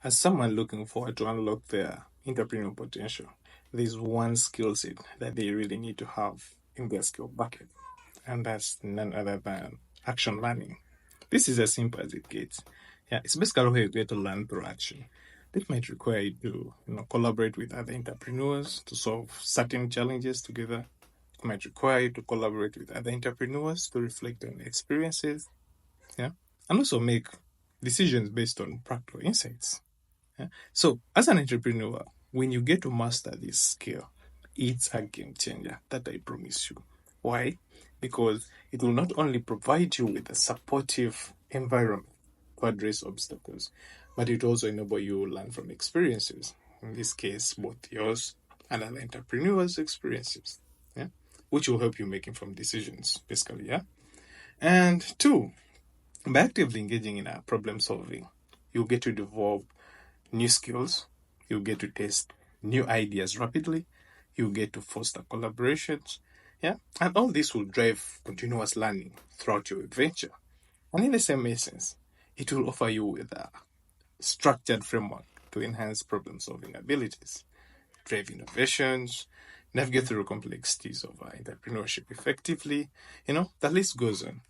As someone looking forward to unlock their entrepreneurial potential, there's one skill set that they really need to have in their skill bucket, and that's none other than action learning. This is as simple as it gets. Yeah, it's basically where you get to learn through action. This might require you to, collaborate with other entrepreneurs to solve certain challenges together. It might require you to collaborate with other entrepreneurs to reflect on experiences, yeah, and also make decisions based on practical insights. Yeah? So, as an entrepreneur, when you get to master this skill, it's a game changer that I promise you. Why? Because it will not only provide you with a supportive environment to address obstacles, but it also enable you to learn from experiences. In this case, both yours and other entrepreneurs' experiences, yeah, which will help you make informed decisions, basically, yeah. And two, by actively engaging in a problem solving, you get to develop new skills, you get to test new ideas rapidly, you get to foster collaborations, yeah, and all this will drive continuous learning throughout your adventure. And in the same essence, it will offer you with a structured framework to enhance problem solving abilities, drive innovations, navigate through complexities of entrepreneurship effectively. The list goes on.